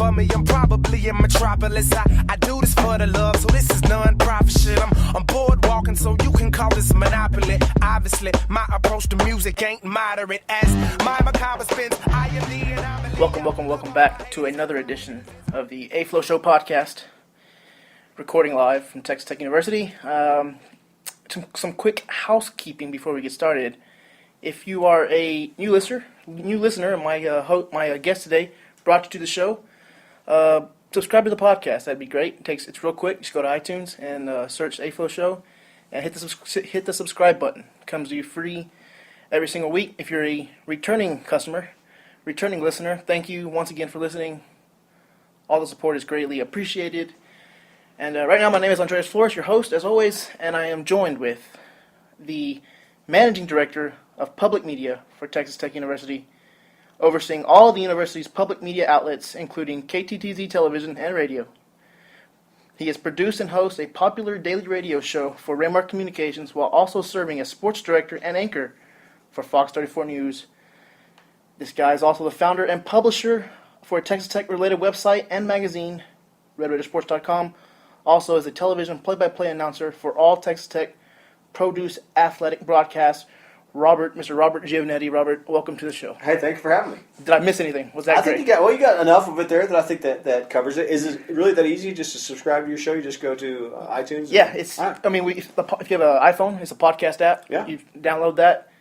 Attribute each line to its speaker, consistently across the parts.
Speaker 1: for me, I'm probably in Metropolis. I do this for the love, so this is non-profit shit. I'm bored walking, so you can call this monopoly. Obviously, my approach to music ain't moderate as my macabre spins. I am the anomaly.
Speaker 2: Welcome back to another edition of the A-Flow Show podcast. Recording live from Texas Tech University. Some quick housekeeping before we get started. If you are a new listener, and my guest today brought you to the show, subscribe to the podcast. That'd be great. It's real quick. Just go to iTunes and search A-Flow Show and hit the subscribe button. It comes to you free every single week. If you're a returning listener, thank you once again for listening. All the support is greatly appreciated. And right now, my name is Andreas Flores, your host, as always, and I am joined with the Managing Director of Public Media for Texas Tech University, overseeing all of the university's public media outlets, including KTTZ television and radio. He has produced and hosts a popular daily radio show for Raymar Communications while also serving as sports director and anchor for Fox 34 News. This guy is also the founder and publisher for a Texas Tech-related website and magazine, RedRaidersports.com. Also is a television play-by-play announcer for all Texas Tech produce athletic broadcasts. Mr. Robert Giovannetti. Robert, welcome to the show.
Speaker 3: Hey, thank you for having me.
Speaker 2: Did I miss anything? Was that
Speaker 3: I
Speaker 2: great?
Speaker 3: think you got enough of it there that I think that covers it. Is it really that easy just to subscribe to your show? You just go to iTunes?
Speaker 2: Yeah, it's.
Speaker 3: Right.
Speaker 2: I mean, if you have an iPhone, it's a podcast app.
Speaker 3: Yeah.
Speaker 2: You download that,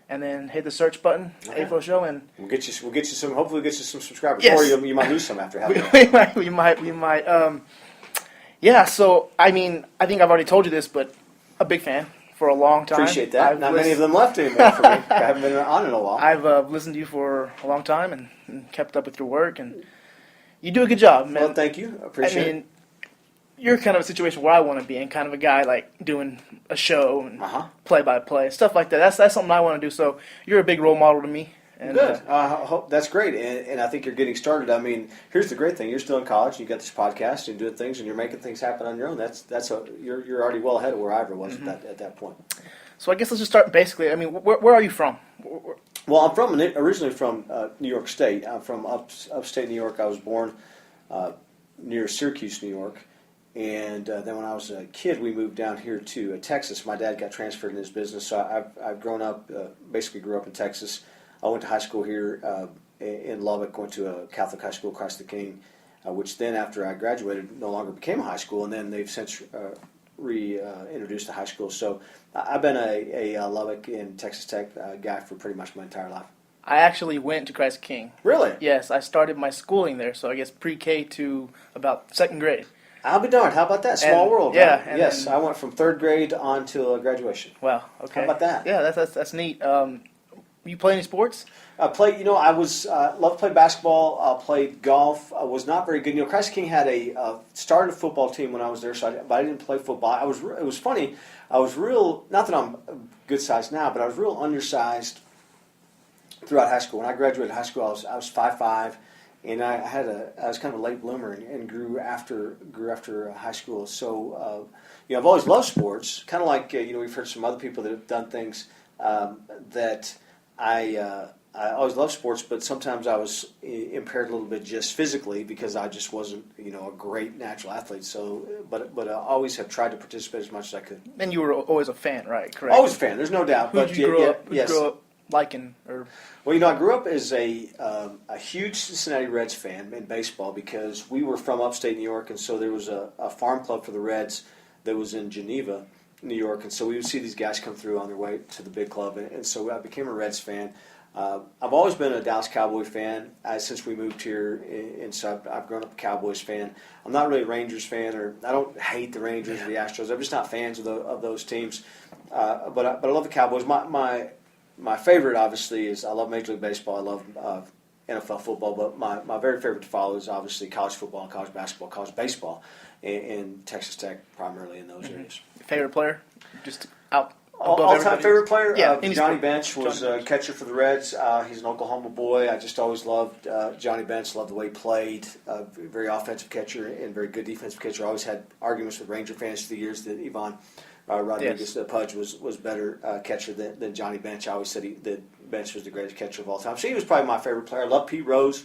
Speaker 2: and then hit the search button,
Speaker 3: Okay.
Speaker 2: A-Flow Show, and
Speaker 3: We'll get you some. Hopefully, get you some subscribers.
Speaker 2: Yes.
Speaker 3: Or you might lose some after having it.
Speaker 2: we might. Yeah. So I mean, I think I've already told you this, but a big fan for a long time.
Speaker 3: Appreciate that. Not many of them left anymore for me. I haven't been on in a while.
Speaker 2: I've listened to you for a long time and kept up with your work, and you do a good job, man.
Speaker 3: Well, thank you. Appreciate it.
Speaker 2: You're kind of a situation where I want to be in, kind of a guy like doing a show and play-by-play, stuff like that. That's something I want to do, so you're a big role model to me. And,
Speaker 3: Good. I hope that's great, and I think you're getting started. I mean, here's the great thing: you're still in college, you got this podcast, and doing things, and you're making things happen on your own. You're already well ahead of where I ever was at that point.
Speaker 2: So I guess let's just start basically. I mean, where are you from?
Speaker 3: Well, I'm originally from New York State. I'm from upstate New York. I was born near Syracuse, New York, and then when I was a kid, we moved down here to Texas. My dad got transferred in his business, so I've grown up, basically grew up in Texas. I went to high school here in Lubbock, went to a Catholic high school, Christ the King, which then after I graduated no longer became a high school, and then they've since reintroduced to high school. So I've been a Lubbock and Texas Tech guy for pretty much my entire life.
Speaker 2: I actually went to Christ the King.
Speaker 3: Really?
Speaker 2: Yes, I started my schooling there, so I guess pre-K to about second grade.
Speaker 3: I'll be darned. How about that? Small world, right?
Speaker 2: Yeah.
Speaker 3: Yes, I went from third grade on till graduation.
Speaker 2: Wow, okay.
Speaker 3: How about that?
Speaker 2: Yeah, that's neat. You play any sports?
Speaker 3: I love to play basketball. I played golf. I was not very good. Christ King had started a football team when I was there, but I didn't play football. It was funny. I was real. Not that I'm a good size now, but I was real undersized throughout high school. When I graduated high school, I was 5'5", and I was kind of a late bloomer and grew after high school. So I've always loved sports. Kind of like we've heard some other people that have done things that. I always loved sports, but sometimes I was impaired a little bit just physically because I just wasn't, a great natural athlete. So, but I always have tried to participate as much as I could.
Speaker 2: And you were always a fan, right? Correct.
Speaker 3: Always a fan. There's no doubt.
Speaker 2: Who did you grow up liking? Or
Speaker 3: well, I grew up as a huge Cincinnati Reds fan in baseball because we were from upstate New York, and so there was a farm club for the Reds that was in Geneva, New York, and so we would see these guys come through on their way to the big club, and so I became a Reds fan. I've always been a Dallas Cowboy fan since we moved here, and so I've grown up a Cowboys fan. I'm not really a Rangers fan, or I don't hate the Rangers or the Astros. I'm just not fans of those teams. But I love the Cowboys. My favorite, obviously, is I love Major League Baseball. I love NFL football, but my very favorite to follow is obviously college football, college basketball, college baseball, and Texas Tech primarily in those areas.
Speaker 2: Favorite player? Just out
Speaker 3: all-time favorite player?
Speaker 2: Yeah,
Speaker 3: Johnny Bench was a catcher for the Reds. He's an Oklahoma boy. I just always loved Johnny Bench, loved the way he played. Very offensive catcher and very good defensive catcher. I always had arguments with Ranger fans through the years that Ivan Rodriguez Pudge was better catcher than Johnny Bench. I always said that Bench was the greatest catcher of all time. So he was probably my favorite player. I love Pete Rose.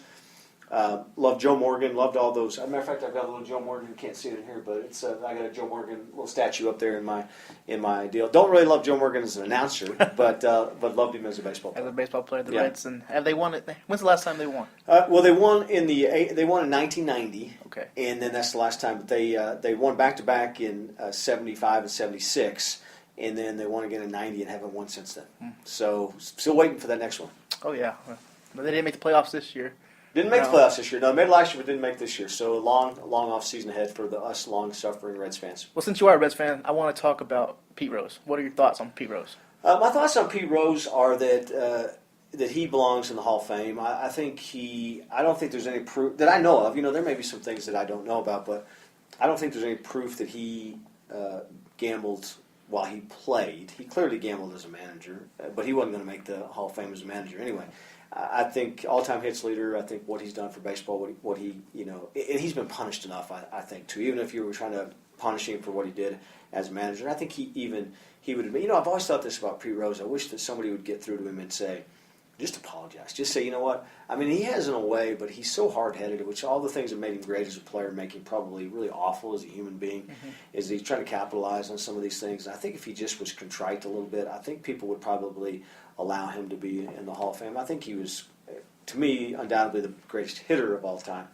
Speaker 3: Love Joe Morgan. Loved all those. As a matter of fact, I've got a little Joe Morgan. You can't see it in here, but it's I got a Joe Morgan little statue up there in my deal. Don't really love Joe Morgan as an announcer, but loved him as a baseball player.
Speaker 2: As a baseball player, the Reds, and have they won it? When's the last time they won?
Speaker 3: Well, they won in 1990.
Speaker 2: Okay.
Speaker 3: And then that's the last time. But they won back to back in 75 and 76, and then they won again in 90 and haven't won since then. So still waiting for that next one.
Speaker 2: Oh yeah, but they didn't make the playoffs this year.
Speaker 3: Didn't make the playoffs this year. No, made last year, but didn't make this year. So a long off season ahead for us long-suffering Reds fans.
Speaker 2: Well, since you are a Reds fan, I want to talk about Pete Rose. What are your thoughts on Pete Rose?
Speaker 3: My thoughts on Pete Rose are that he belongs in the Hall of Fame. I don't think there's any proof that I know of. There may be some things that I don't know about, but I don't think there's any proof that he gambled while he played. He clearly gambled as a manager, but he wasn't going to make the Hall of Fame as a manager anyway. I think all-time hits leader. I think what he's done for baseball, what he and he's been punished enough. I think too. Even if you were trying to punish him for what he did as a manager, I think he would admit. I've always thought this about Pete Rose. I wish that somebody would get through to him and say, just apologize. Just say, you know what? I mean, he has in a way, but he's so hard-headed, which all the things that made him great as a player make him probably really awful as a human being, is he's trying to capitalize on some of these things. And I think if he just was contrite a little bit, I think people would probably allow him to be in the Hall of Fame. I think he was, to me, undoubtedly the greatest hitter of all time.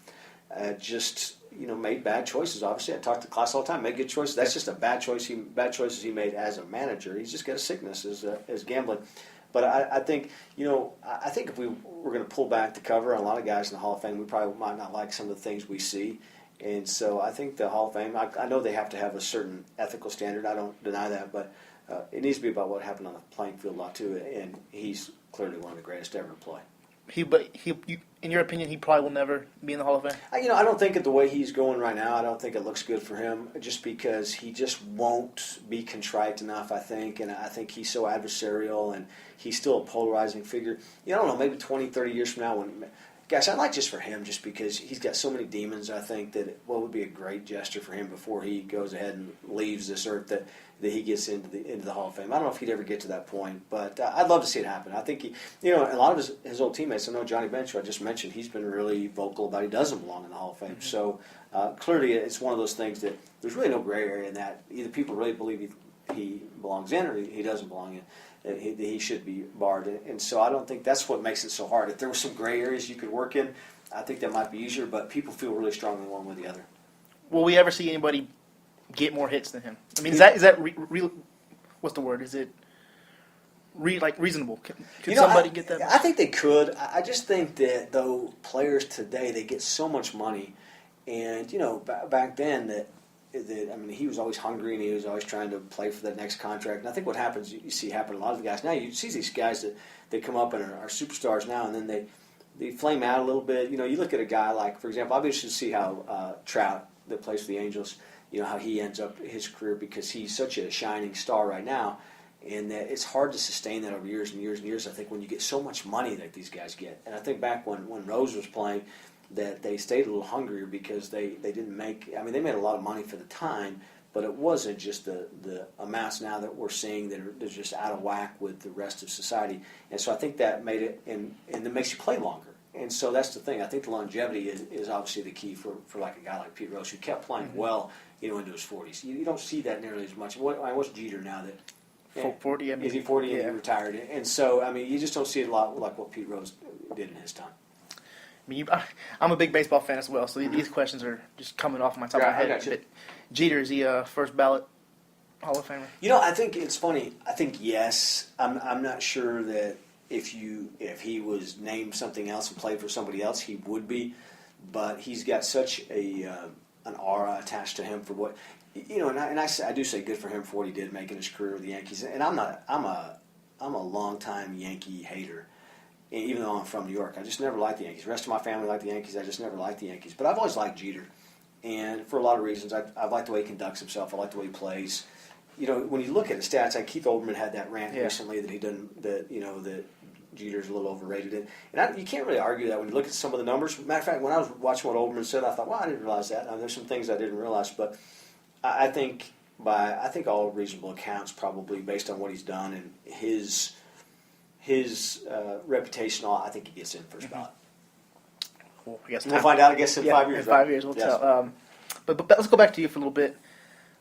Speaker 3: Made bad choices. Obviously, I talk to class all the time. Made good choices. That's just a bad choices he made as a manager. He's just got a sickness as gambling. But I think if we were going to pull back the cover on a lot of guys in the Hall of Fame, we probably might not like some of the things we see. And so I think the Hall of Fame, I know they have to have a certain ethical standard. I don't deny that, but it needs to be about what happened on the playing field a lot too. And he's clearly one of the greatest ever to play.
Speaker 2: In your opinion, he probably will never be in the Hall of Fame?
Speaker 3: I don't think the way he's going right now, I don't think it looks good for him, just because he just won't be contrite enough, I think, and I think he's so adversarial, and he's still a polarizing figure. I don't know, maybe 20, 30 years from now, I'd like just for him, just because he's got so many demons, I think, that what would be a great gesture for him before he goes ahead and leaves this earth, that he gets into the Hall of Fame. I don't know if he'd ever get to that point, but I'd love to see it happen. I think a lot of his old teammates, I know Johnny Bench, who I just mentioned, he's been really vocal about he doesn't belong in the Hall of Fame. So clearly it's one of those things that there's really no gray area in that. Either people really believe he belongs in or he doesn't belong in. He should be barred. And so I don't think that's what makes it so hard. If there were some gray areas you could work in, I think that might be easier, but people feel really strongly one way or the other.
Speaker 2: Will we ever see anybody get more hits than him? I mean, is that real? What's the word? Is it reasonable? Could somebody get that?
Speaker 3: I think they could. I just think that, though, players today, they get so much money. And, back then that he was always hungry and he was always trying to play for that next contract. And I think what happens, you see happen to a lot of the guys now, you see these guys that they come up and are superstars now, and then they flame out a little bit. You look at a guy like, for example, I'll be interested to see how Trout, that plays for the Angels, how he ends up his career, because he's such a shining star right now, and that it's hard to sustain that over years and years and years, I think, when you get so much money that these guys get. And I think back when Rose was playing, that they stayed a little hungrier because they didn't make, they made a lot of money for the time, but it wasn't just the amounts now that we're seeing that are just out of whack with the rest of society. And so I think that made it, and it makes you play longer. And so that's the thing. I think the longevity is obviously the key for like a guy like Pete Rose, who kept playing well, into his 40s. You don't see that nearly as much. What's Jeter now that
Speaker 2: 40?
Speaker 3: Is he 40 and he retired? And so, you just don't see it a lot like what Pete Rose did in his time.
Speaker 2: I'm a big baseball fan as well, so these questions are just coming off my top of my head. But Jeter, is he a first ballot Hall of Famer?
Speaker 3: I think it's funny. I think yes. I'm not sure that if he was named something else and played for somebody else, he would be. But he's got such an aura attached to him for what and I do say good for him for what he did making his career with the Yankees. And I'm a longtime Yankee hater. Even though I'm from New York, I just never liked the Yankees. The rest of my family liked the Yankees. I just never liked the Yankees. But I've always liked Jeter, and for a lot of reasons. I like the way he conducts himself. I like the way he plays. When you look at the stats, like Keith Olbermann had that rant recently that he didn't. That Jeter's a little overrated. And you can't really argue that when you look at some of the numbers. Matter of fact, when I was watching what Olbermann said, I thought, well, I didn't realize that. There's some things I didn't realize, but I think all reasonable accounts, probably based on what he's done and his reputation, I think he gets in first ballot.
Speaker 2: Well, I guess
Speaker 3: We'll find out, I guess, in 5 years.
Speaker 2: In 5 years, we'll tell. But let's go back to you for a little bit.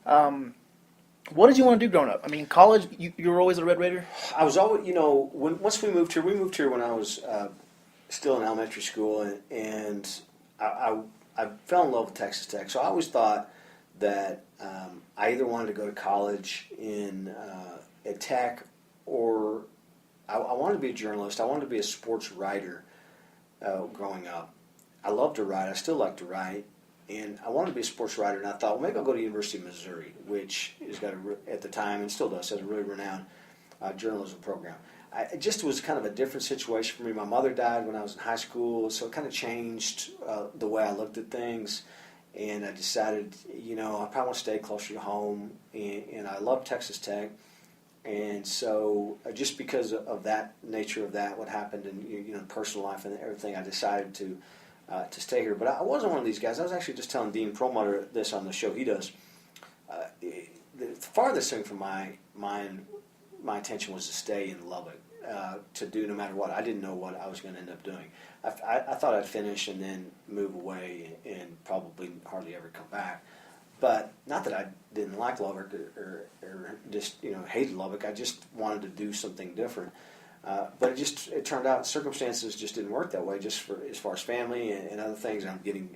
Speaker 2: What did you want to do growing up? I mean, college, you were always a Red Raider?
Speaker 3: I was always, once we moved here when I was still in elementary school, and I fell in love with Texas Tech. So I always thought that I either wanted to go to college at Tech, or I wanted to be a journalist. I wanted to be a sports writer growing up. I love to write. I still like to write. And I wanted to be a sports writer, and I thought, well, maybe I'll go to the University of Missouri, which has got at the time, and still does, has a really renowned journalism program. It just was kind of a different situation for me. My mother died when I was in high school, so it kind of changed the way I looked at things. And I decided, I probably want to stay closer to home, and I love Texas Tech. And so just because of that nature of that, what happened in personal life and everything, I decided to stay here. But I wasn't one of these guys. I was actually just telling Dean Perlmutter this on the show he does. The farthest thing from my attention was to stay in Lubbock, to do no matter what. I didn't know what I was going to end up doing. I thought I'd finish and then move away and probably hardly ever come back. But not that I didn't like Lubbock or just hated Lubbock. I just wanted to do something different. But it turned out circumstances just didn't work that way, just as far as family and other things. I'm getting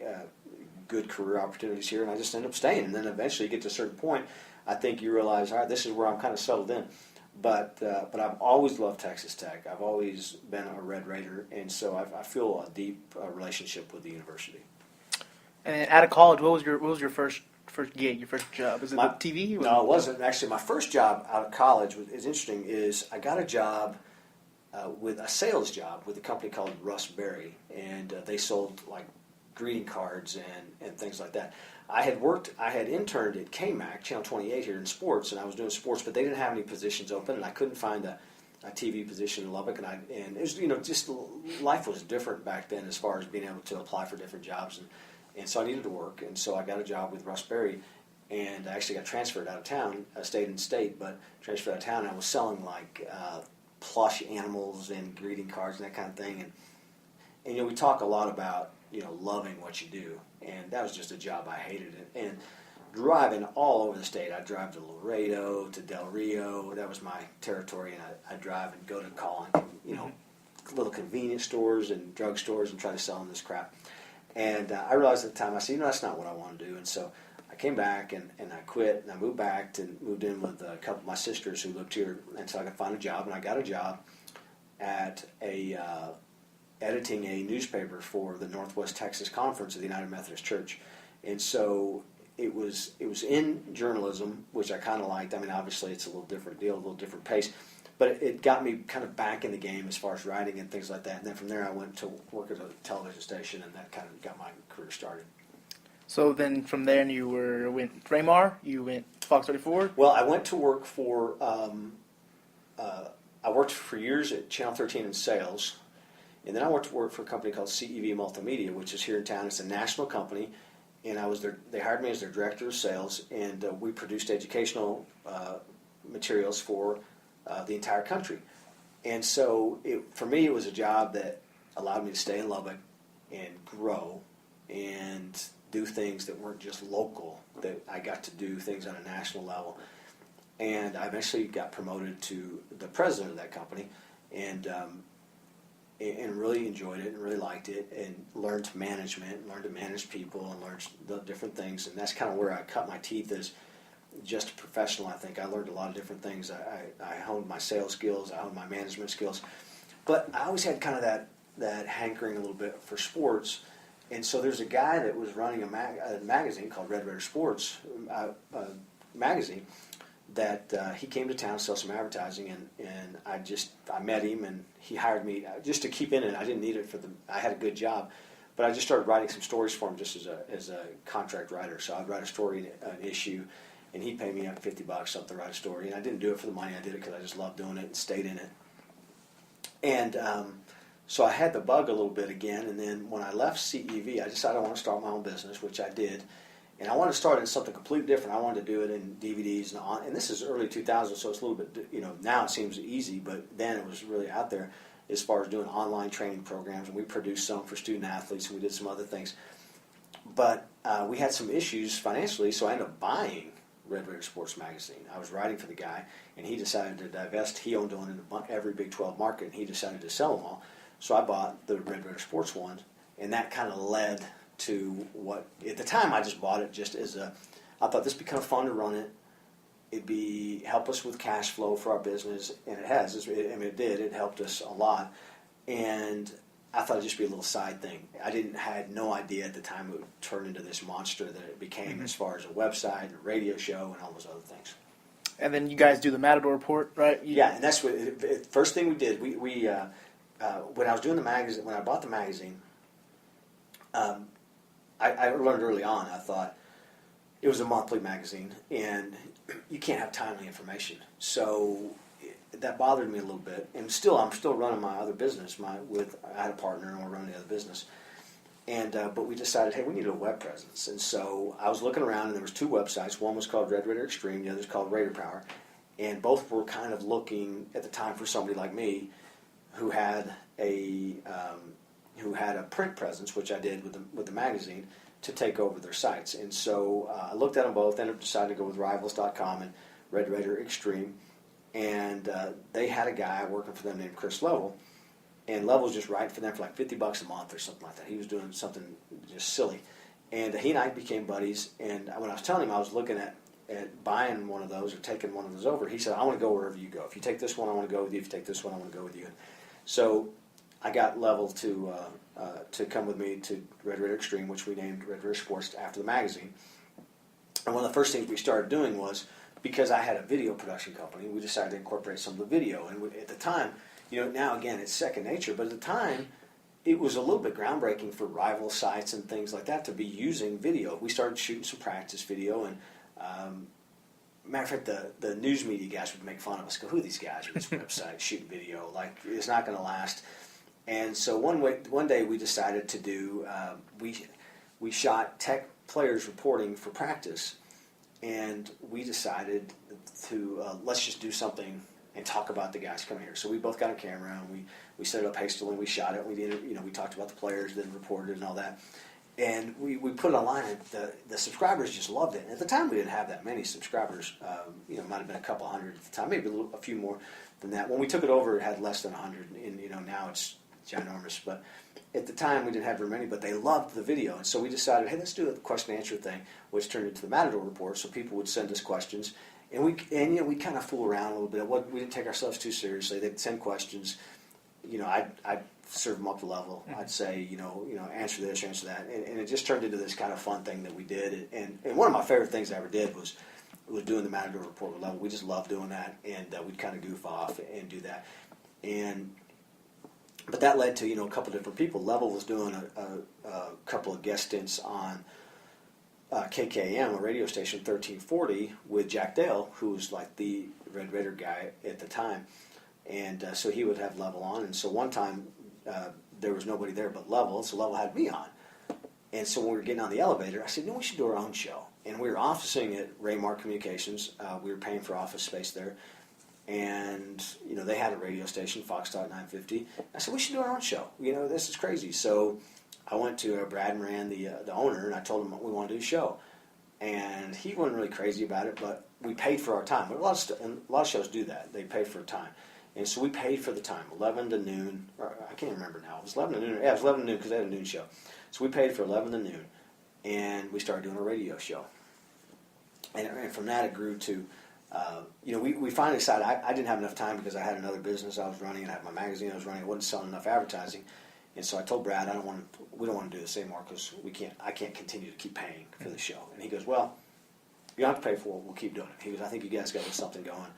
Speaker 3: good career opportunities here, and I just ended up staying. And then eventually you get to a certain point, I think you realize, all right, this is where I'm kind of settled in. But I've always loved Texas Tech. I've always been a Red Raider, and so I feel a deep relationship with the university.
Speaker 2: And out of college, what was your first gig, your first job? Was it TV?
Speaker 3: No, it wasn't. Actually, my first job out of college is interesting. I got a job with a sales job with a company called Russ Berry, and they sold like greeting cards and things like that. I had interned at KMAC, Channel 28 here in sports, and I was doing sports, but they didn't have any positions open, and I couldn't find a TV position in Lubbock, and it was, just life was different back then as far as being able to apply for different jobs, and so I needed to work, and so I got a job with Russ Berry, and I actually got transferred out of town. I stayed in state, but transferred out of town, and I was selling like plush animals and greeting cards and that kind of thing, and we talk a lot about loving what you do, and that was just a job I hated. And driving all over the state, I'd drive to Laredo, to Del Rio. That was my territory, and I'd drive and go to call on little convenience stores and drug stores and try to sell them this crap. And I realized at the time, I said, that's not what I want to do. And so I came back and I quit, and I moved back and moved in with a couple of my sisters who lived here until I could find a job. And I got a job at editing a newspaper for the Northwest Texas Conference of the United Methodist Church. And so it was in journalism, which I kind of liked. I mean, obviously it's a little different deal, a little different pace. But it got me kind of back in the game as far as writing and things like that. And then from there I went to work at a television station, and that kind of got my career started.
Speaker 2: So then from there you went Raymar, you went Fox 34?
Speaker 3: Well, I went to work for, I worked for years at Channel 13 in sales. And then I went to work for a company called CEV Multimedia, which is here in town. It's a national company, and they hired me as their director of sales, and we produced educational materials for the entire country. And so for me, it was a job that allowed me to stay in Lubbock and grow and do things that weren't just local, that I got to do things on a national level. And I eventually got promoted to the president of that company, and really enjoyed it and really liked it, and learned management and learned to manage people and learned the different things. And that's kind of where I cut my teeth as just a professional. I think I learned a lot of different things. I honed my sales skills, I honed my management skills, but I always had kind of that hankering a little bit for sports. And so there's a guy that was running a magazine called Red Raider Sports magazine, that he came to town to sell some advertising, and I met him, and he hired me just to keep in it. I didn't need it I had a good job, but I just started writing some stories for him just as a contract writer. So I'd write a story, an issue, and he'd pay me up $50 something to write a story. And I didn't do it for the money. I did it because I just loved doing it and stayed in it. And so I had the bug a little bit again. And then when I left CEV, I decided I want to start my own business, which I did. And I wanted to start in something completely different. I wanted to do it in DVDs and this is early 2000s, so it's a little bit, now it seems easy, but then it was really out there. as far as doing online training programs, and we produced some for student athletes, and we did some other things. But we had some issues financially, so I ended up buying Red Raider Sports Magazine. I was writing for the guy, and he decided to divest. He owned in every Big 12 market, and he decided to sell them all. So I bought the Red Raider Sports one, and that kind of led to what, at the time I just bought it just as I thought this would be kind of fun to run it. It'd help us with cash flow for our business, and it has. It did. It helped us a lot. And I thought it'd just be a little side thing. Had no idea at the time it would turn into this monster that it became, as far as a website and a radio show and all those other things.
Speaker 2: And then you guys do the Matador Report, right?
Speaker 3: Yeah, and that's what first thing we did. We when I was doing the magazine, when I bought the magazine, I learned early on. I thought it was a monthly magazine, and you can't have timely information. So that bothered me a little bit. And I'm still running my other business. I had a partner, and we're running the other business. And but we decided, hey, we need a web presence. And so I was looking around, and there was two websites. One was called Red Raider Extreme. The other was called Raider Power. And both were kind of looking at the time for somebody like me who had a print presence, which I did with the magazine, to take over their sites. And so I looked at them both, ended up deciding to go with Rivals.com and Red Raider Extreme. And they had a guy working for them named Chris Level, and Level was just writing for them for like $50 a month or something like that. He was doing something just silly. And he and I became buddies, and when I was telling him I was looking at buying one of those or taking one of those over, he said, I want to go wherever you go. If you take this one, I want to go with you. If you take this one, I want to go with you. So I got Level to come with me to Red Raider Extreme, which we named Red Raider Sports after the magazine. And one of the first things we started doing was, because I had a video production company, we decided to incorporate some of the video. And at the time, now again it's second nature, but at the time it was a little bit groundbreaking for rival sites and things like that to be using video. We started shooting some practice video, and matter of fact, the news media guys would make fun of us. Go, who are these guys with this website shooting video? Like, it's not going to last. And so one day we decided to do. We shot tech players reporting for practice, and we decided to let's just do something and talk about the guys coming here. So we both got a camera, and we set it up hastily. We shot it. We did, we talked about the players, then reported and all that. And we put it online, and the subscribers just loved it. And at the time, we didn't have that many subscribers. It might have been a couple hundred at the time, maybe a few more than that. When we took it over, it had less than 100, and now it's ginormous. But at the time, we didn't have very many, but they loved the video. And so we decided, hey, let's do a question and answer thing, which turned into the Matador Report. So people would send us questions, and we kind of fool around a little bit. We didn't take ourselves too seriously. They'd send questions. I'd serve them up to Level. I'd say, answer this, answer that, and it just turned into this kind of fun thing that we did. And one of my favorite things I ever did was doing the Matador Report with Level. We just loved doing that, and we'd kind of goof off and do that. But that led to a couple different people. Level was doing a couple of guest stints on KKM, a radio station, 1340, with Jack Dale, who was like the Red Raider guy at the time. And so he would have Level on. And so one time there was nobody there but Level, so Level had me on. And so when we were getting on the elevator, I said, we should do our own show. And we were officing at Raymar Communications. We were paying for office space there. And, they had a radio station, Fox Talk 950. I said, we should do our own show. This is crazy. So I went to Brad Moran, the owner, and I told him we want to do a show. And he wasn't really crazy about it, but we paid for our time. But a lot of shows do that. They pay for time. And so we paid for the time, 11 to noon. Or I can't remember now. It was 11 to noon. Yeah, it was 11 to noon because they had a noon show. So we paid for 11 to noon, and we started doing a radio show. And from that it grew to, we finally decided I didn't have enough time because I had another business I was running, and I had my magazine I was running. I wasn't selling enough advertising. And so I told Brad, we don't want to do this anymore because I can't continue to keep paying for the show. And he goes, well, you don't have to pay for it. We'll keep doing it. He goes, I think you guys got something going.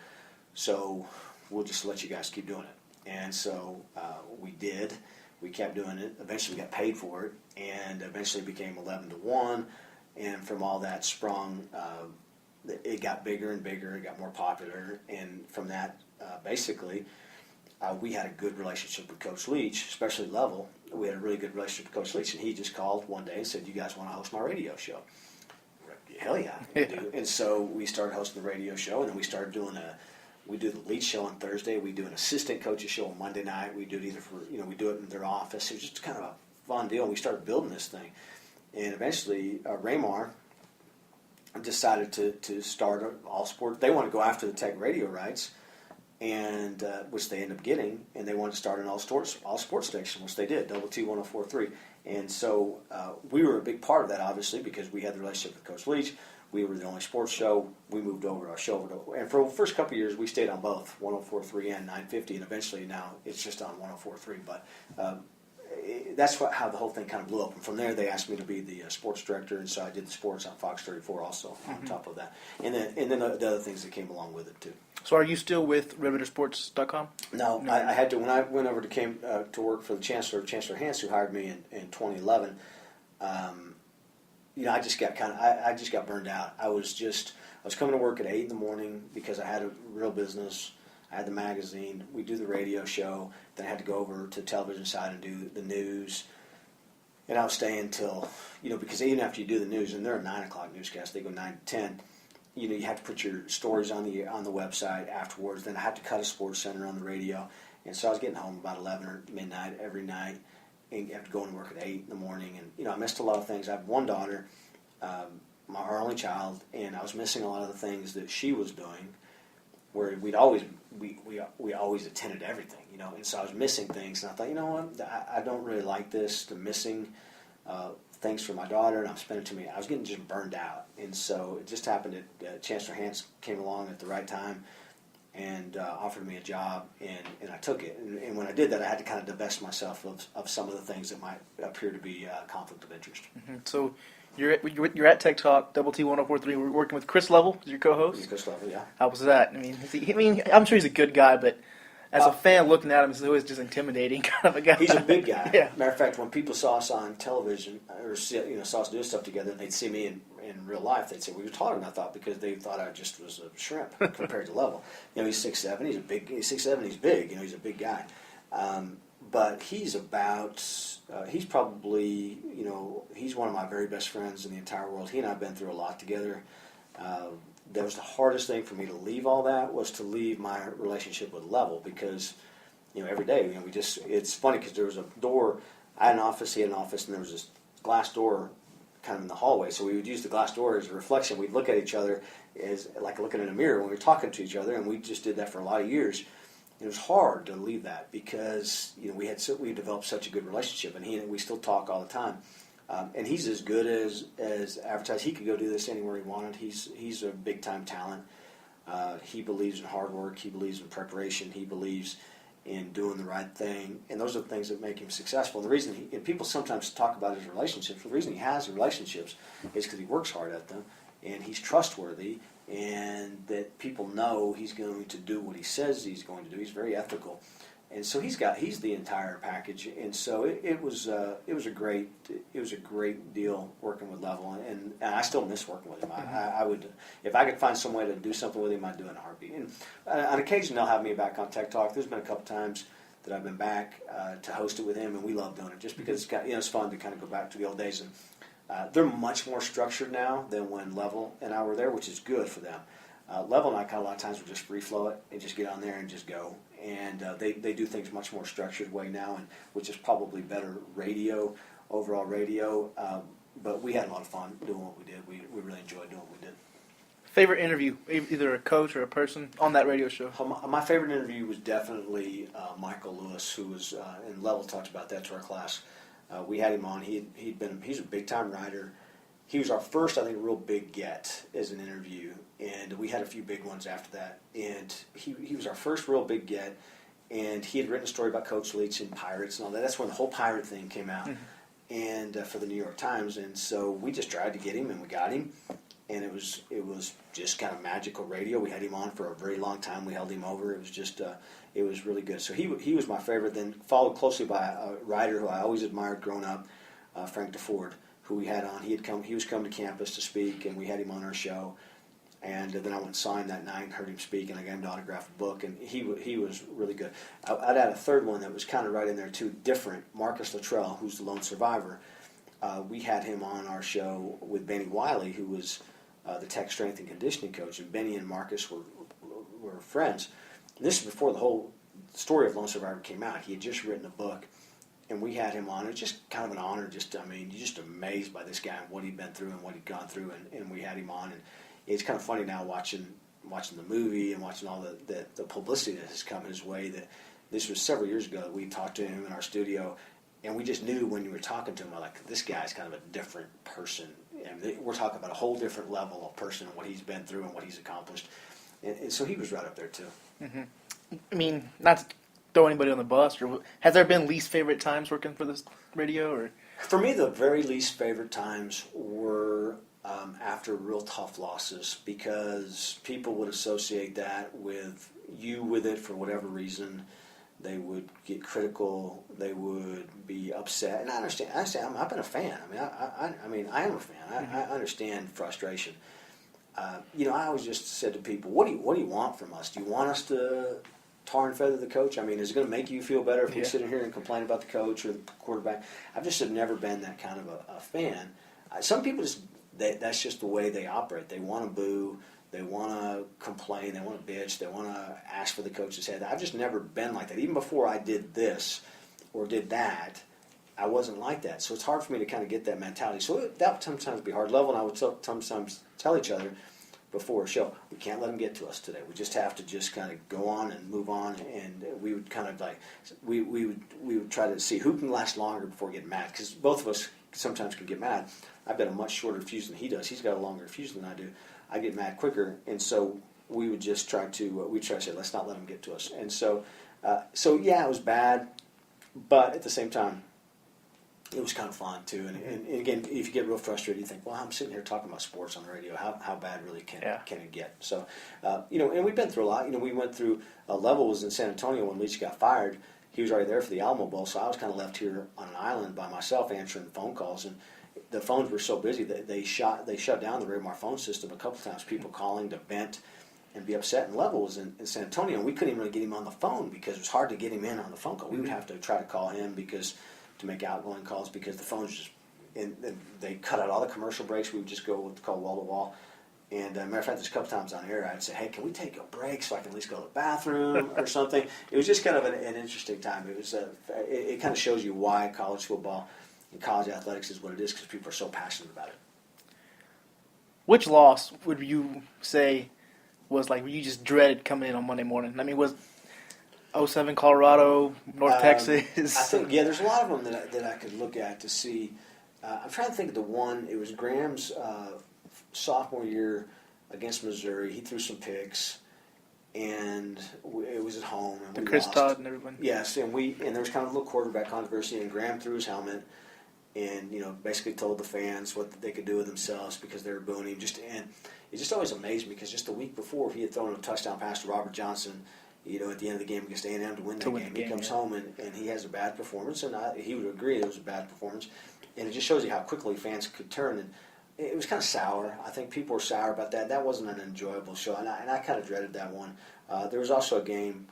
Speaker 3: So we'll just let you guys keep doing it. And so we did. We kept doing it. Eventually we got paid for it, and eventually it became 11 to 1. And from all that sprung, it got bigger and bigger. It got more popular. And from that, basically, we had a good relationship with Coach Leach, especially Level. We had a really good relationship with Coach Leach, and he just called one day and said, you guys want to host my radio show? Hell yeah, we do. And so we started hosting the radio show, and then we started doing We do the lead show on Thursday. We do an assistant coach's show on Monday night. We do it either for, we do it in their office. It was just kind of a fun deal. We started building this thing. And eventually, Raymar decided to start all sport. They want to go after the tech radio rights, and which they ended up getting, and they wanted to start an all sports station, which they did, Double T 104.3. And so we were a big part of that, obviously, because we had the relationship with Coach Leach. We were the only sports show. We moved over our show and for the first couple of years, we stayed on both 104.3 and 950, and eventually now it's just on 104.3. But that's how the whole thing kind of blew up. And from there, they asked me to be the sports director, and so I did the sports on Fox 34 also on top of that. And then the other things that came along with it too.
Speaker 2: So are you still with RiveterSports.com?
Speaker 3: No, I had to. When I went over to work for the Chancellor Hans, who hired me in 2011. I just got burned out. I was coming to work at 8 in the morning because I had a real business. I had the magazine. We do the radio show. Then I had to go over to the television side and do the news. And I was staying till, because even after you do the news, and they're a 9 o'clock newscast, they go 9 to 10. You have to put your stories on the website afterwards. Then I had to cut a sports center on the radio. And so I was getting home about 11 or midnight every night. And you have to go to work at 8 in the morning. And, I missed a lot of things. I have one daughter, our only child, and I was missing a lot of the things that she was doing, where we always attended everything, And so I was missing things, and I thought, you know what, I don't really like this, the missing things for my daughter, and I'm spending too many. I was getting just burned out. And so it just happened that Chancellor Hans came along at the right time and offered me a job, and I took it. And when I did that, I had to kind of divest myself of some of the things that might appear to be conflict of interest.
Speaker 2: Mm-hmm. So you're at Tech Talk, Double T 104.3. We're working with Chris Level as your co-host.
Speaker 3: Chris Level, yeah.
Speaker 2: How was that? I mean, I'm sure he's a good guy, but as a fan looking at him, he's always just intimidating kind of a guy.
Speaker 3: He's a big guy.
Speaker 2: Yeah.
Speaker 3: Matter of fact, when people saw us on television or saw us do stuff together, and they'd see me in real life, they'd say, "We were taller than I thought," because they thought I just was a shrimp compared to Level. He's 6'7". He's big. He's big. He's a big guy. But he's he's probably, he's one of my very best friends in the entire world. He and I have been through a lot together. That was the hardest thing for me to leave all that, was to leave my relationship with Level, because, every day, it's funny because there was a door. I had an office, he had an office, and there was this glass door kind of in the hallway. So we would use the glass door as a reflection. We'd look at each other as like looking in a mirror when we were talking to each other, and we just did that for a lot of years. It was hard to leave that because we developed such a good relationship, and we still talk all the time. And he's as good as advertised. He could go do this anywhere he wanted. He's a big time talent. He believes in hard work. He believes in preparation. He believes in doing the right thing, and those are the things that make him successful. And the reason people sometimes talk about his relationships. The reason he has relationships is because he works hard at them, and he's trustworthy, and that people know he's going to do what he says he's going to do. He's very ethical, and so he's the entire package. And so it was a great deal working with Level, and I still miss working with him. I would, if I could find some way to do something with him, I'd do it in a heartbeat. And on occasion they'll have me back on Tech Talk. There's been a couple times that I've been back to host it with him, and we love doing it just because it's fun to kind of go back to the old days. And they're much more structured now than when Level and I were there, which is good for them. Level and I kind of a lot of times will just free flow it and just get on there and just go. And they do things much more structured way now, and which is probably better overall radio. But we had a lot of fun doing what we did. We really enjoyed doing what we did.
Speaker 2: Favorite interview, either a coach or a person on that radio show?
Speaker 3: My favorite interview was definitely Michael Lewis, who was, and Level talked about that to our class. We had him on. He's a big time writer. He was our first, I think, real big get as an interview, and we had a few big ones after that. And he was our first real big get, and he had written a story about Coach Leach and Pirates and all that. That's when the whole pirate thing came out, and for the New York Times. And so we just tried to get him, and we got him, and it was just kind of magical radio. We had him on for a very long time. We held him over. It was just it was really good. So he was my favorite. Then followed closely by a writer who I always admired growing up, Frank DeFord, who we had on. He was coming to campus to speak, and we had him on our show. And then I went and saw him that night and heard him speak, and I got him to autograph a book, and he was really good. I'd add a third one that was kind of right in there too, different. Marcus Luttrell, who's the lone survivor. We had him on our show with Benny Wiley, who was the Tech strength and conditioning coach, and Benny and Marcus were friends. And this is before the whole story of Lone Survivor came out. He had just written a book, and we had him on. It was just kind of an honor. You're just amazed by this guy and what he'd been through and what he'd gone through, and we had him on. And it's kind of funny now watching the movie and watching all the publicity that has come his way. That this was several years ago that we talked to him in our studio, and we just knew when you were talking to him, like, this guy's kind of a different person. And we're talking about a whole different level of person and what he's been through and what he's accomplished. And so he was right up there, too.
Speaker 2: Mm-hmm. I mean, not to throw anybody on the bus, or has there been least favorite times working for this radio? Or
Speaker 3: for me, the very least favorite times were after real tough losses, because people would associate that with it for whatever reason. They would get critical. They would be upset, and I understand. I've been a fan. I mean, I am a fan. I understand frustration. I always just said to people, "What do you want from us? Do you want us to tar and feather the coach? I mean, is it going to make you feel better if we sit in here and complain about the coach or the quarterback?" I've just never been that kind of a fan. Some people that's just the way they operate. They want to boo. They want to complain. They want to bitch. They want to ask for the coach's head. I've just never been like that. Even before I did this or did that, I wasn't like that. So it's hard for me to kind of get that mentality. So that would sometimes be hard. Level and I would sometimes tell each other before a show, we can't let them get to us today. We just have to just kind of go on and move on. And we would kind of like, we would try to see who can last longer before getting mad. Because both of us sometimes can get mad. I've got a much shorter fuse than he does. He's got a longer fuse than I do. I get mad quicker, and so we would just try to say, let's not let them get to us. And so yeah, it was bad, but at the same time, it was kind of fun too. And again, if you get real frustrated, you think, well, I'm sitting here talking about sports on the radio. How bad really can it get? So and we've been through a lot. We went through Level was in San Antonio when Leach got fired. He was already there for the Alamo Bowl, so I was kind of left here on an island by myself answering phone calls. And the phones were so busy that they shut down the Raymar phone system a couple times. People calling to vent and be upset. And Level was in San Antonio, and we couldn't even really get him on the phone because it was hard to get him in on the phone call. We would have to try to call him to make outgoing calls because the phones just and they cut out all the commercial breaks. We would just go what's called wall to wall. And matter of fact, there's a couple times on air I'd say, "Hey, can we take a break so I can at least go to the bathroom or something?" It was just kind of an interesting time. It was it kind of shows you why college football and college athletics is what it is, because people are so passionate about it.
Speaker 2: Which loss would you say was like you just dreaded coming in on Monday morning? I mean, was 07 Colorado, North Texas?
Speaker 3: I think there's a lot of them that I could look at to see. I'm trying to think of the one. It was Graham's sophomore year against Missouri. He threw some picks, and it was at home. And we
Speaker 2: Chris
Speaker 3: lost.
Speaker 2: Todd and everyone.
Speaker 3: Yes, and there was kind of a little quarterback controversy, and Graham threw his helmet, and basically told the fans what they could do with themselves because they were booing him. And it just always amazed me because just the week before he had thrown a touchdown pass to Robert Johnson, at the end of the game against A&M to win the game. He comes home and he has a bad performance, and he would agree it was a bad performance. And it just shows you how quickly fans could turn. And it was kind of sour. I think people were sour about that. That wasn't an enjoyable show, and I kind of dreaded that one. There was also a game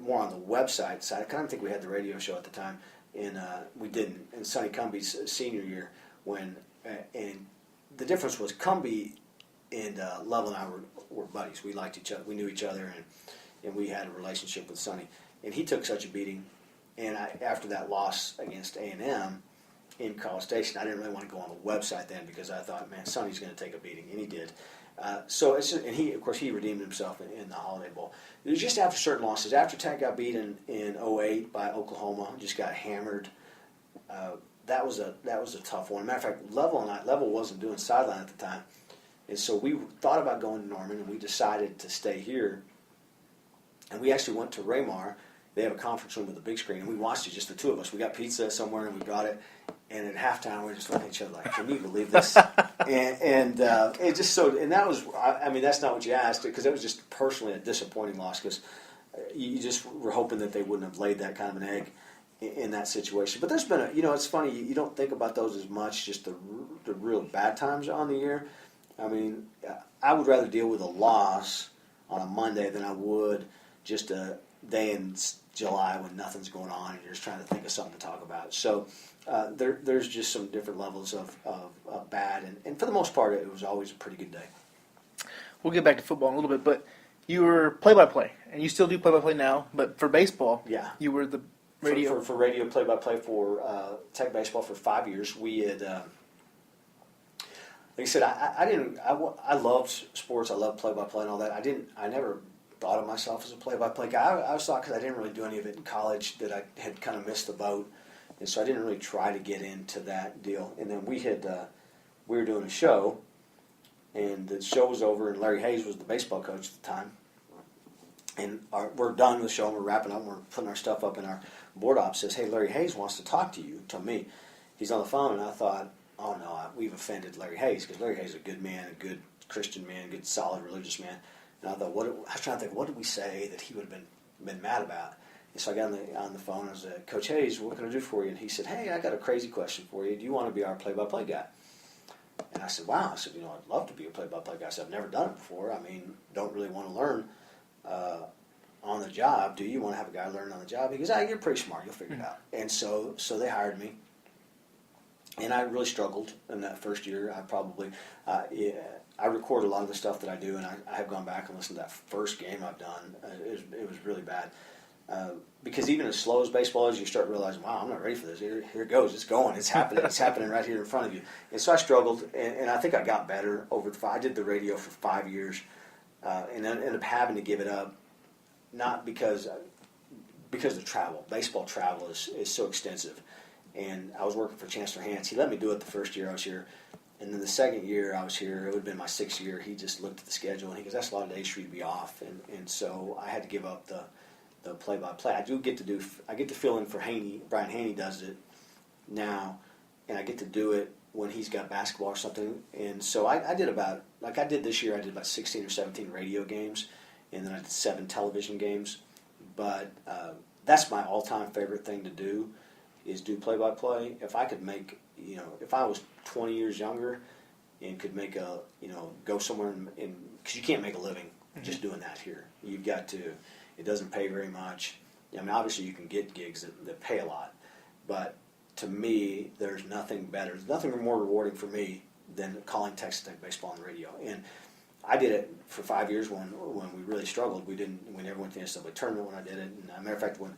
Speaker 3: more on the website side. I kind of think we had the radio show at the time, and we didn't. In Sonny Cumby's senior year, and the difference was Cumby and Level and I were buddies. We liked each other. We knew each other, and we had a relationship with Sonny. And he took such a beating. And after that loss against A&M in College Station, I didn't really want to go on the website then because I thought, man, Sonny's going to take a beating, and he did. And he redeemed himself in the Holiday Bowl. It was just after certain losses. After Tech got beat in 08 by Oklahoma, just got hammered. That was a tough one. Matter of fact, Level wasn't doing sideline at the time. And so we thought about going to Norman, and we decided to stay here. And we actually went to Raymar. They have a conference room with a big screen, and we watched it, just the two of us. We got pizza somewhere, and we brought it. And at halftime, we were just looking at each other like, "Can you believe this?" and it just so. And that was, I mean, that's not what you asked, because it was just personally a disappointing loss, because you just were hoping that they wouldn't have laid that kind of an egg in that situation. But there's been it's funny, you don't think about those as much, just the real bad times on the year. I mean, I would rather deal with a loss on a Monday than I would just a day in July when nothing's going on and you're just trying to think of something to talk about. So there's just some different levels of bad, and for the most part, it was always a pretty good day.
Speaker 2: We'll get back to football in a little bit, but you were play-by-play, and you still do play-by-play now, but for baseball,
Speaker 3: Yeah.
Speaker 2: you were the radio.
Speaker 3: For radio play-by-play for Tech Baseball for 5 years. We had, like I said, I loved sports. I loved play-by-play and all that. I never thought of myself as a play-by-play guy. I always thought, because I didn't really do any of it in college, that I had kind of missed the boat. And so I didn't really try to get into that deal. And then we were doing a show, and the show was over, and Larry Hayes was the baseball coach at the time. And we're done with the show, and we're wrapping up, and we're putting our stuff up, and our board op says, "Hey, Larry Hayes wants to talk to you." To me, he's on the phone, and I thought, "Oh no, we've offended Larry Hayes," because Larry Hayes is a good man, a good Christian man, a good solid religious man. And I thought, I was trying to think, what did we say that he would have been mad about? And so I got on the phone, and I was like, "Coach Hayes, what can I do for you?" And he said, "Hey, I got a crazy question for you. Do you want to be our play-by-play guy?" And I said, "Wow." I said, I'd love to be a play-by-play guy. I said, "I've never done it before. I mean, don't really want to learn on the job. Do you want to have a guy learn on the job?" He goes, "You're pretty smart. You'll figure it out." And so they hired me. And I really struggled in that first year. I record a lot of the stuff that I do, and I have gone back and listened to that first game I've done. It was really bad. Because even as slow as baseball is, you start realizing, wow, I'm not ready for this. Here it goes. It's going. It's happening. It's happening right here in front of you. And so I struggled, and I think I got better over I did the radio for 5 years, and then ended up having to give it up, not because of travel. Baseball travel is so extensive. And I was working for Chancellor Hans. He let me do it the first year I was here. And then the second year I was here, it would have been my 6th year, he just looked at the schedule, and he goes, "That's a lot of days for you to be off." And so I had to give up the play-by-play. I get to fill in for Haney. Brian Haney does it now, and I get to do it when he's got basketball or something. And so I did this year, I did about 16 or 17 radio games, and then I did 7 television games. But that's my all-time favorite thing to do, is do play-by-play. If I could make, if I was 20 years younger and could make go somewhere because you can't make a living just doing that here. You've got to, it doesn't pay very much. I mean, obviously you can get gigs that pay a lot, but to me, there's nothing better, there's nothing more rewarding for me than calling Texas Tech baseball on the radio. And I did it for 5 years when we really struggled. We never went to the NCAA tournament when I did it. And as a matter of fact, when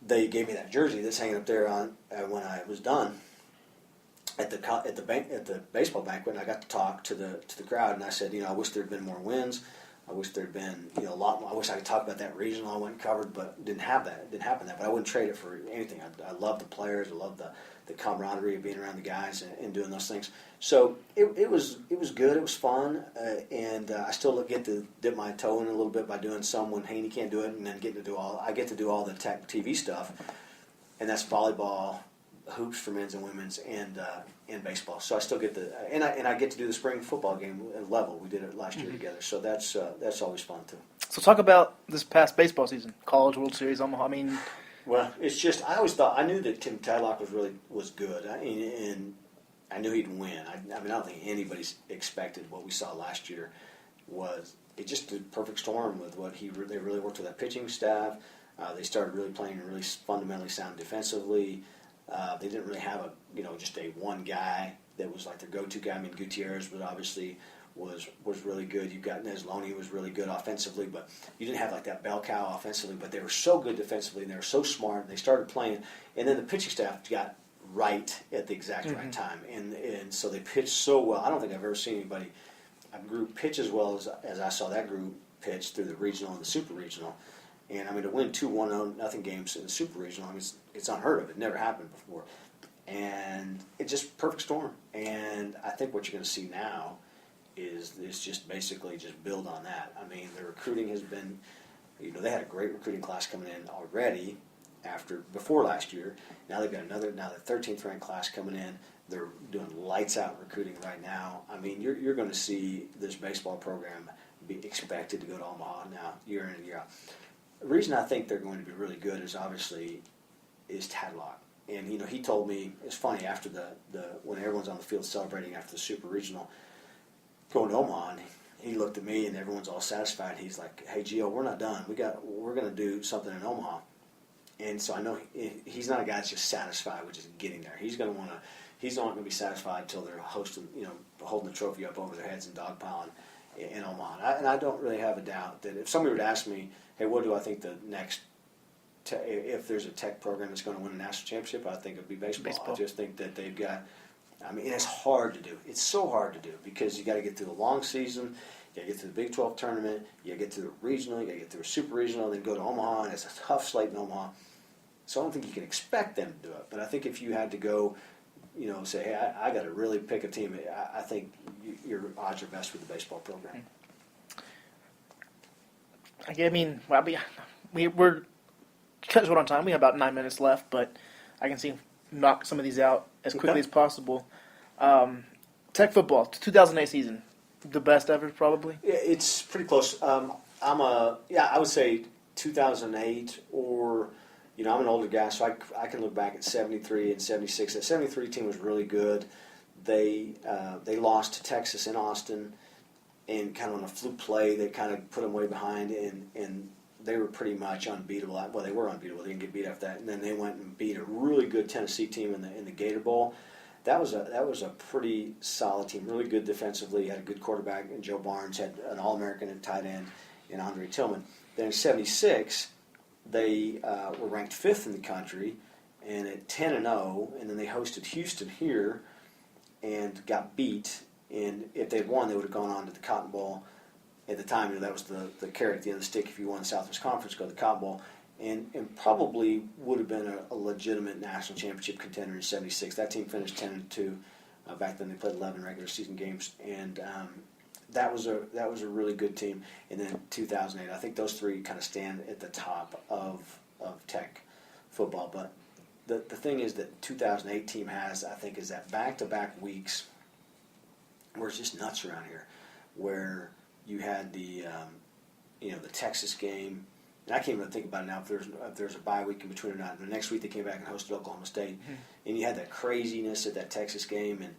Speaker 3: they gave me that jersey that's hanging up there on when I was done at the baseball banquet, and I got to talk to the crowd, and I said, I wish there had been more wins. I wish there had been a lot more. I wish I could talk about that regional I went and covered, but didn't happen that. But I wouldn't trade it for anything. I love the players. I love the camaraderie of being around the guys and doing those things. So it was good. It was fun, and I still get to dip my toe in a little bit by doing some when Haney can't do it, and then I get to do all the Tech TV stuff, and that's volleyball, hoops for men's and women's, and baseball. So I still get and I get to do the spring football game level. We did it last year together, so that's always fun too.
Speaker 2: So talk about this past baseball season, College World Series, Omaha. I mean,
Speaker 3: well, it's just I always thought, I knew that Tim Tadlock was good, and I knew he'd win. I don't think anybody's expected what we saw last year. It just a perfect storm with what they really worked with that pitching staff. They started really playing really fundamentally sound defensively. They didn't really have just a one guy that was like their go-to guy. I mean, Gutierrez obviously was really good. You've got Neslony was really good offensively, but you didn't have like that bell cow offensively. But they were so good defensively, and they were so smart. They started playing, and then the pitching staff got right at the exact right time, and so they pitched so well. I don't think I've ever seen a group pitch as well as I saw that group pitch through the regional and the super regional. And I mean, to win 2-1 nothing games in the super regional, I mean, it's unheard of. It never happened before, and it's just perfect storm. And I think what you're going to see now is just basically just build on that. I mean, the recruiting has been, they had a great recruiting class coming in already before last year. Now they've got the 13th ranked class coming in. They're doing lights out recruiting right now. I mean, you're going to see this baseball program be expected to go to Omaha now year in and year out. The reason I think they're going to be really good is Tadlock. And he told me, it's funny, after when everyone's on the field celebrating after the super regional, going to Omaha, and he looked at me and everyone's all satisfied. He's like, "Hey Gio, we're not done. We're going to do something in Omaha." And so I know he's not a guy that's just satisfied with just getting there. He's not going to be satisfied until they're holding the trophy up over their heads and dogpiling. in Omaha. And I don't really have a doubt that if somebody would ask me, hey, what do I think the next if there's a Tech program that's going to win a national championship, I think it would be baseball. I just think that they've got. I mean, it's hard to do. It's so hard to do because you got to get through a long season. You got to get through the Big 12 tournament. You got to get through the regional. You got to get through a super regional. Then go to Omaha, and it's a tough slate in Omaha. So I don't think you can expect them to do it. But I think if you had to go, say, hey, I got to really pick a team, I think your odds are best with the baseball program.
Speaker 2: I mean, we're cut short on time. We have about 9 minutes left, but I can see knock some of these out as quickly as possible. Tech football, 2008 season, the best ever probably?
Speaker 3: Yeah, it's pretty close. I would say 2008 or, I'm an older guy, so I can look back at 73 and 76. That 73 team was really good. They lost to Texas in Austin, and kind of on a fluke play, they kind of put them way behind, and they were pretty much unbeatable. Well, they were unbeatable. They didn't get beat after that, and then they went and beat a really good Tennessee team in the Gator Bowl. That was a pretty solid team, really good defensively. Had a good quarterback, and Joe Barnes had an All-American at tight end, and Andre Tillman. Then in '76, they were ranked 5th in the country, and at 10-0, and then they hosted Houston here, and got beat. And if they'd won, they would have gone on to the Cotton Bowl. At the time, that was the carrot at the end of the stick. If you won the Southwest Conference, go to the Cotton Bowl. And probably would have been a legitimate national championship contender in '76. That team finished 10-2. Back then, they played 11 regular season games, and that was a really good team. And then 2008, I think those three kind of stand at the top of Tech football. But the thing is that 2008 team has, I think, is that back-to-back weeks where it's just nuts around here, where you had the Texas game. And I can't even think about it now if there's a bye week in between or not. And the next week they came back and hosted Oklahoma State. Mm-hmm. And you had that craziness at that Texas game. And,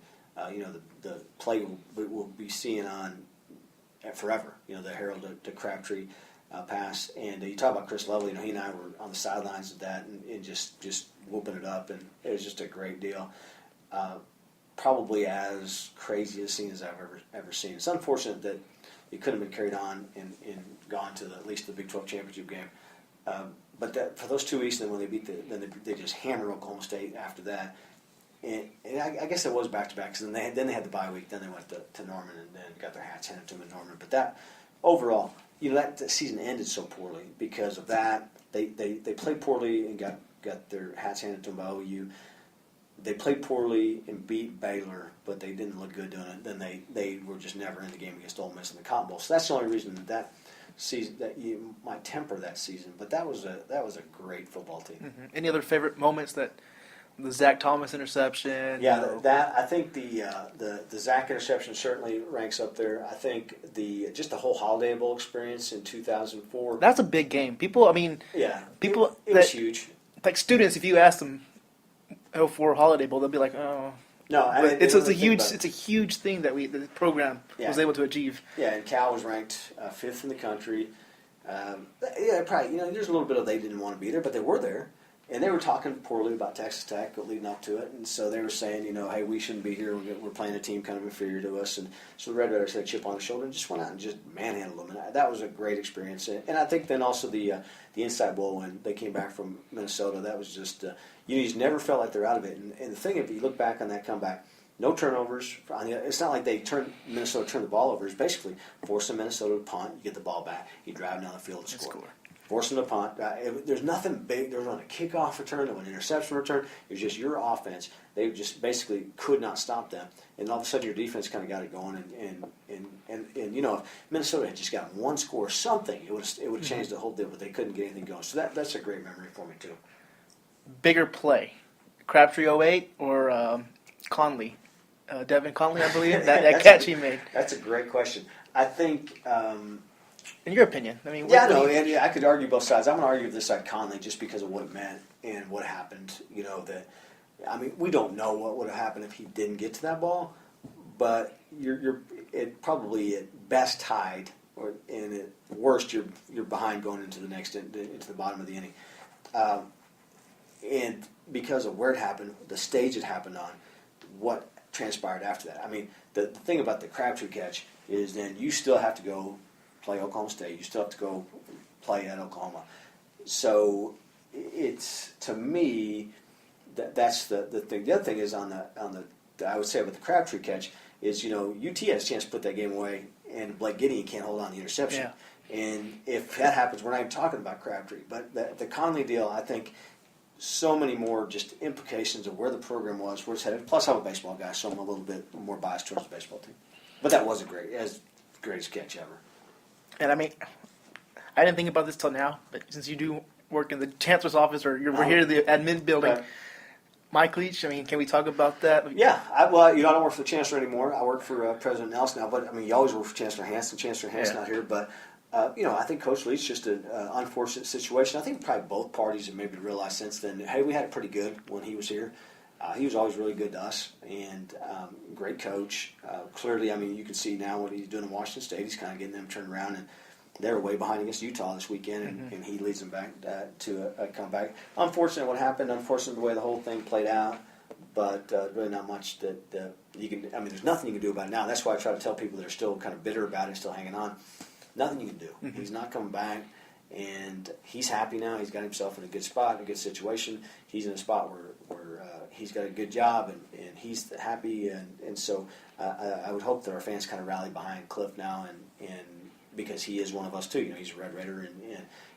Speaker 3: the play we'll be seeing on forever. The Harold to Crabtree pass. And you talk about Chris Lovely. He and I were on the sidelines of that and just whooping it up. And it was just a great deal. Probably as crazy a scene as I've ever seen. It's unfortunate that it could have been carried on and gone to at least the Big 12 championship game. But for those 2 weeks, then when they just hammered Oklahoma State after that. And I guess it was back-to-back, because then they had the bye week, then they went to Norman and then got their hats handed to them in Norman. But that, overall, that season ended so poorly because of that. They played poorly and got their hats handed to them by OU. They played poorly and beat Baylor, but they didn't look good doing it. Then they were just never in the game against Ole Miss in the Cotton Bowl. So that's the only reason that season that you might temper that season. But that was a great football team.
Speaker 2: Mm-hmm. Any other favorite moments that the Zach Thomas interception?
Speaker 3: Yeah, that I think the Zach interception certainly ranks up there. I think just the whole Holiday Bowl experience in 2004.
Speaker 2: That's a big game. People,
Speaker 3: it was huge.
Speaker 2: Like students, if you ask them, 04 Holiday Bowl, they'll be like, oh.
Speaker 3: No,
Speaker 2: it's a huge thing that the program was able to achieve.
Speaker 3: Yeah, and Cal was ranked 5th in the country. Probably there's a little bit of they didn't want to be there, but they were there, and they were talking poorly about Texas Tech leading up to it, and so they were saying, hey, we shouldn't be here. We're playing a team kind of inferior to us, and so the Red Raiders had a chip on the shoulder and just went out and just manhandled them, and that was a great experience. And I think then also the Inside Bowl when they came back from Minnesota, that was just. You just never felt like they're out of it. And the thing, if you look back on that comeback, no turnovers. It's not like Minnesota turned the ball over. It's basically forcing Minnesota to punt. You get the ball back. You drive down the field and score. Forcing to punt. There's nothing big. There was not a kickoff return. There was an interception return. It was just your offense. They just basically could not stop them. And all of a sudden your defense kind of got it going. And if Minnesota had just gotten one score or something, it would have changed the whole deal. But they couldn't get anything going. So that's a great memory for me too.
Speaker 2: Bigger play, Crabtree 08 or Conley? Devin Conley, I believe, that catch he made.
Speaker 3: That's a great question. I think...
Speaker 2: in your opinion.
Speaker 3: I could argue both sides. I'm going to argue this side Conley just because of what it meant and what happened. We don't know what would have happened if he didn't get to that ball, but you're probably at best tied, and at worst you're behind going into the bottom of the inning. And because of where it happened, the stage it happened on, what transpired after that. I mean, the thing about the Crabtree catch is then you still have to go play Oklahoma State. You still have to go play at Oklahoma. So it's, to me, that's the thing. The other thing is on the I would say with the Crabtree catch is, UT has a chance to put that game away, and Blake Gideon can't hold on to the interception.
Speaker 2: Yeah.
Speaker 3: And if that happens, we're not even talking about Crabtree. But the Conley deal, I think, so many more just implications of where the program was, where it's headed. Plus, I'm a baseball guy, so I'm a little bit more biased towards the baseball team. But that was the greatest catch ever.
Speaker 2: And I mean, I didn't think about this till now, but since you do work in the chancellor's office, or we're here in the admin building,
Speaker 3: Right.
Speaker 2: Mike Leach, I mean, can we talk about that?
Speaker 3: Yeah, I don't work for the Chancellor anymore. I work for President Nelson now, but I mean, you always work for Chancellor Hanson. Chancellor Hanson not here, but I think Coach Leach just an unfortunate situation. I think probably both parties have maybe realized since then, hey, we had it pretty good when he was here. He was always really good to us, and great coach. Clearly, I mean, you can see now what he's doing in Washington State. He's kind of getting them turned around, and they were way behind against Utah this weekend, and he leads them back to a comeback. Unfortunate what happened. Unfortunate the way the whole thing played out. But really not much that you can. I mean, there's nothing you can do about it now. That's why I try to tell people that are still kind of bitter about it, still hanging on. Nothing you can do. Mm-hmm. He's not coming back, and he's happy now. He's got himself in a good spot, in a good situation. He's in a spot where he's got a good job, and he's happy. And so I would hope that our fans kind of rally behind Cliff now, and because he is one of us too. He's a Red Raider,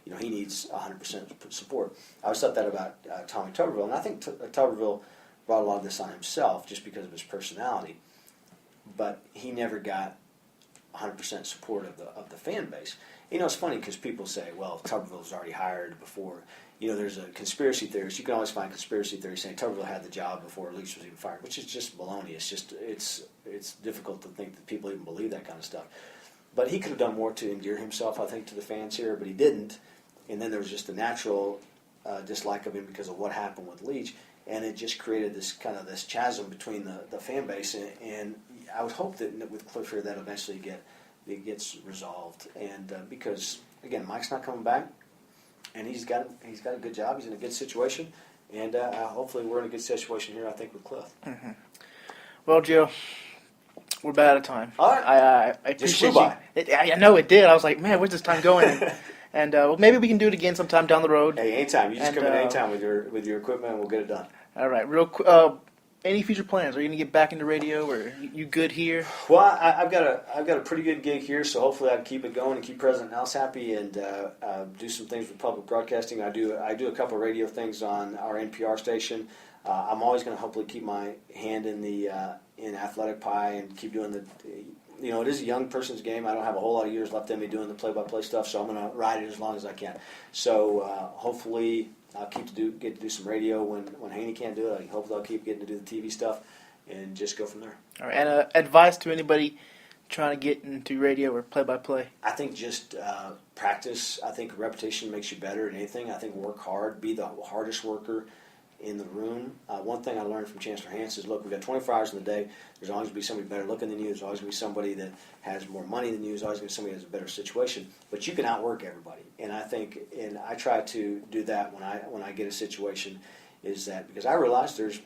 Speaker 3: and he needs 100% support. I always thought that about Tommy Tuberville, and I think Tuberville brought a lot of this on himself just because of his personality, but he never got 100% support of the fan base. It's funny because people say, well, Tuberville was already hired before. There's a conspiracy theorist. You can always find conspiracy theories saying Tuberville had the job before Leach was even fired, which is just baloney. It's difficult to think that people even believe that kind of stuff. But he could have done more to endear himself, I think, to the fans here, but he didn't. And then there was just a natural dislike of him because of what happened with Leach, and it just created this chasm between the fan base. And I would hope that with Cliff here that eventually gets resolved. And because again, Mike's not coming back, and he's got a good job. He's in a good situation, and hopefully we're in a good situation here. I think with Cliff. Mm-hmm.
Speaker 2: Well, Joe, we're about out of time.
Speaker 3: All right.
Speaker 2: I appreciate you. I know it did. I was like, man, where's this time going? And well, maybe we can do it again sometime down the road.
Speaker 3: Hey, anytime. You just come in anytime with your equipment, and we'll get it done.
Speaker 2: All right. Real quick. Any future plans? Are you going to get back into radio, or you good here?
Speaker 3: Well, I've got a pretty good gig here, so hopefully I can keep it going and keep President House happy, and do some things with public broadcasting. I do a couple of radio things on our NPR station. I'm always going to hopefully keep my hand in the in athletic pie and keep doing the. It is a young person's game. I don't have a whole lot of years left in me doing the play-by-play stuff, so I'm going to ride it as long as I can. So hopefully I'll get to do some radio when Haney can't do it. Hopefully I'll keep getting to do the TV stuff and just go from there.
Speaker 2: All right. And advice to anybody trying to get into radio or play-by-play?
Speaker 3: I think just practice. I think repetition makes you better at anything. I think work hard. Be the hardest worker in the room. One thing I learned from Chancellor Hanson is, look, we've got 24 hours in the day. There's always going to be somebody better looking than you. There's always going to be somebody that has more money than you. There's always going to be somebody that has a better situation. But you can outwork everybody. And I try to do that when I get a situation, is that because I realize there's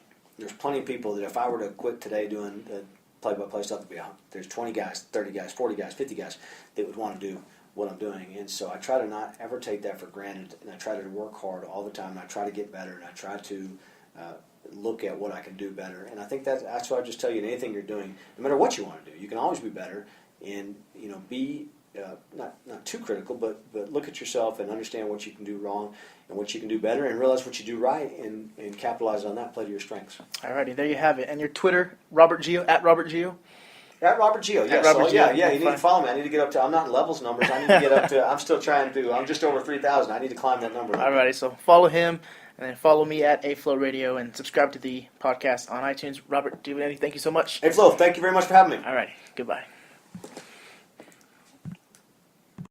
Speaker 3: plenty of people that if I were to quit today doing the play-by-play stuff, there's 20 guys, 30 guys, 40 guys, 50 guys that would want to do what I'm doing. And so I try to not ever take that for granted, and I try to work hard all the time, and I try to get better, and I try to look at what I can do better. And I think that's what I just tell you in anything you're doing, no matter what you want to do, you can always be better, and be not too critical, but look at yourself and understand what you can do wrong and what you can do better, and realize what you do right, and capitalize on that, play to your strengths.
Speaker 2: All righty, there you have it. And your Twitter, Robert Gio, at Robert Gio?
Speaker 3: At Robert Gio, yes.
Speaker 2: Robert Gio.
Speaker 3: Yeah, you need to follow me. I need to get up to, I'm not in levels numbers, I need to get up to, I'm still trying to, I'm just over 3,000. I need to climb that number.
Speaker 2: All righty, so follow him, and then follow me at A-Flow Radio, and subscribe to the podcast on iTunes. Robert Giovannetti, thank you so much.
Speaker 3: A-Flow, thank you very much for having me.
Speaker 2: All righty, goodbye.